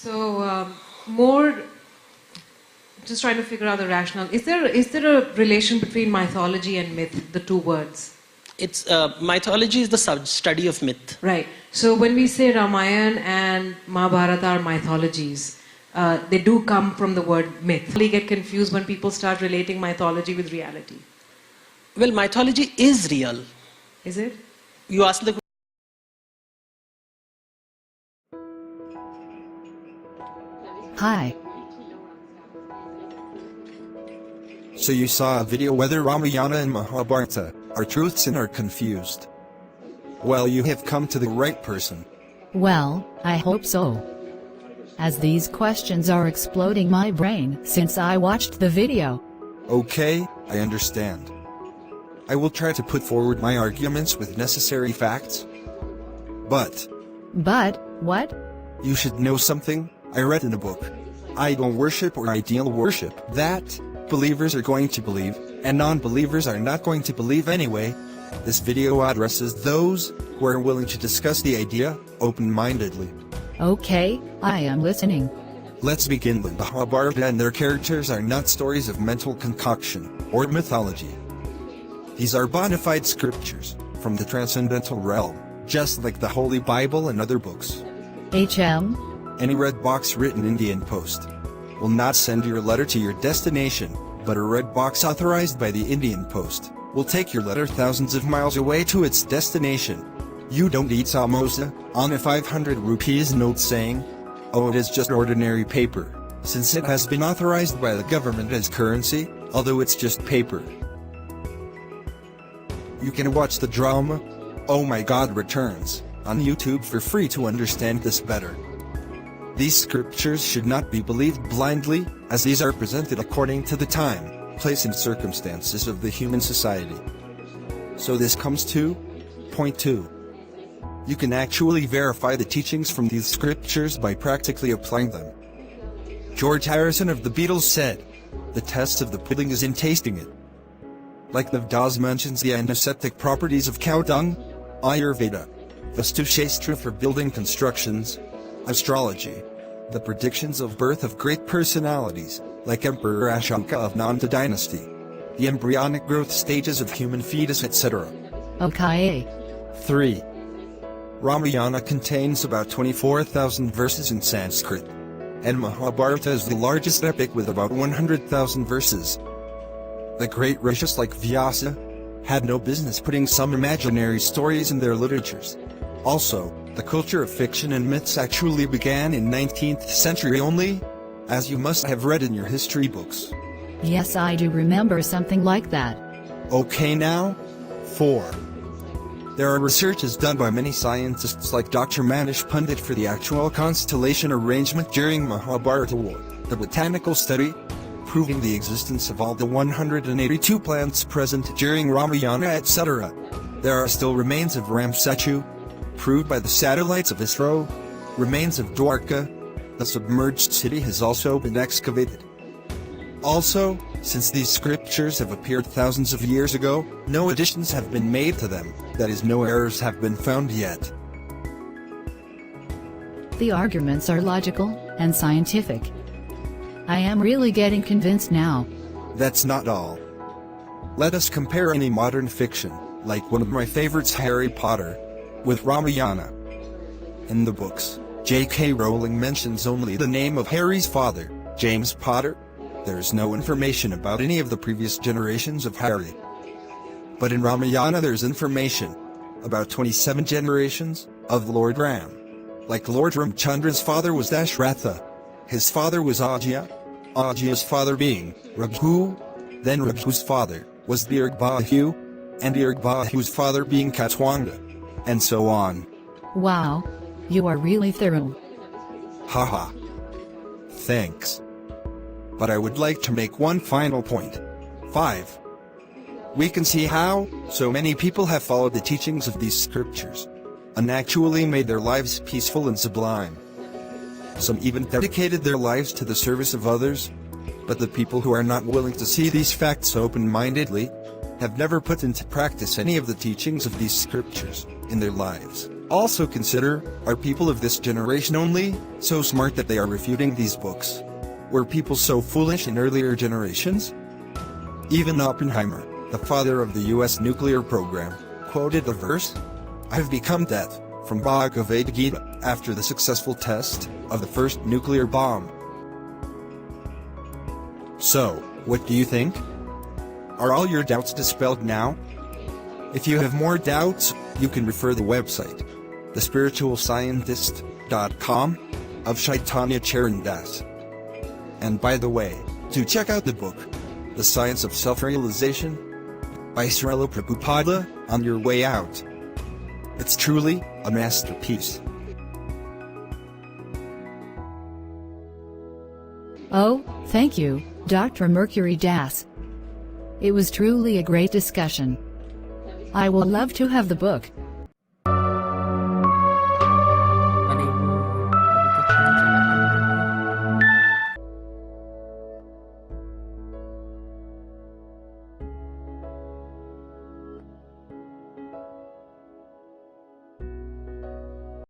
So, more just trying to figure out the rationale. Is there a relation between mythology and myth, the two words? It's mythology is the study of myth. Right. So when we say Ramayana and Mahabharata are mythologies, they do come from the word myth. They get confused when people start relating mythology with reality. Well, mythology is real. Is it? You asked the Hi. So you saw a video whether Ramayana and Mahabharata are truths and are confused. Well, you have come to the right person. Well, I hope so. As these questions are exploding my brain since I watched the video. Okay, I understand. I will try to put forward my arguments with necessary facts. But What? you should know something. I read in a book. Idol worship or ideal worship that believers are going to believe, and non-believers are not going to believe anyway. This video addresses those who are willing to discuss the idea open-mindedly. Okay, I am listening. Let's begin. The Mahabharata and their characters are not stories of mental concoction or mythology. These are bona fide scriptures from the transcendental realm, just like the Holy Bible and other books. HM? Any red box written Indian Post will not send your letter to your destination, but a red box authorized by the Indian Post will take your letter thousands of miles away to its destination. You don't eat samosa on a 500 rupees note saying, "Oh, it is just ordinary paper," since it has been authorized by the government as currency, although it's just paper. You can watch the drama, Oh My God Returns, on YouTube for free to understand this better. These scriptures should not be believed blindly, as these are presented according to the time, place and circumstances of the human society. So this comes to point 2. You can actually verify the teachings from these scriptures by practically applying them. George Harrison of the Beatles said, "The test of the pudding is in tasting it." Like the Vedas mentions the antiseptic properties of cow dung, Ayurveda, Vastushastra for building constructions, astrology, the predictions of birth of great personalities, like Emperor Ashoka of Nanda dynasty, the embryonic growth stages of human fetus, etc. Okay. 3. Ramayana contains about 24,000 verses in Sanskrit, and Mahabharata is the largest epic with about 100,000 verses. The great rishis like Vyasa had no business putting some imaginary stories in their literatures. Also, the culture of fiction and myths actually began in 19th century only, as you must have read in your history books. Yes, I do remember something like that. Okay now? 4. There are researches done by many scientists like Dr. Manish Pandit for the actual constellation arrangement during Mahabharata War, the botanical study, proving the existence of all the 182 plants present during Ramayana, etc. There are still remains of Ramsetu, proved by the satellites of ISRO, remains of Dwarka, the submerged city has also been excavated. Also, since these scriptures have appeared thousands of years ago, no additions have been made to them, that is, no errors have been found yet. The arguments are logical and scientific. I am really getting convinced now. That's not all. Let us compare any modern fiction, like one of my favorites, Harry Potter, with Ramayana. In the books, J.K. Rowling mentions only the name of Harry's father, James Potter. There is no information about any of the previous generations of Harry. But in Ramayana there's information about 27 generations of Lord Ram. Like Lord Ramchandra's father was Dashratha. His father was Ajya. Ajya's father being Raghu. Then Raghu's father was Dirgbahu. And Dirgbahu's father being Katwanga. And so on. Wow. You are really thorough. Haha. Thanks. But I would like to make one final point. 5. We can see how so many people have followed the teachings of these scriptures and actually made their lives peaceful and sublime. Some even dedicated their lives to the service of others. But the people who are not willing to see these facts open-mindedly have never put into practice any of the teachings of these scriptures in their lives. Also consider, are people of this generation only so smart that they are refuting these books? Were people so foolish in earlier generations? Even Oppenheimer, the father of the US nuclear program, quoted the verse, "I've become death," from Bhagavad Gita, after the successful test of the first nuclear bomb. So, what do you think? Are all your doubts dispelled now? If you have more doubts, you can refer the website, thespiritualscientist.com, of Chaitanya Charan Das. And by the way, to check out the book, The Science of Self-Realization, by Srila Prabhupada, on your way out. It's truly a masterpiece. Oh, thank you, Dr. Mercury Das. It was truly a great discussion. I will love to have the book.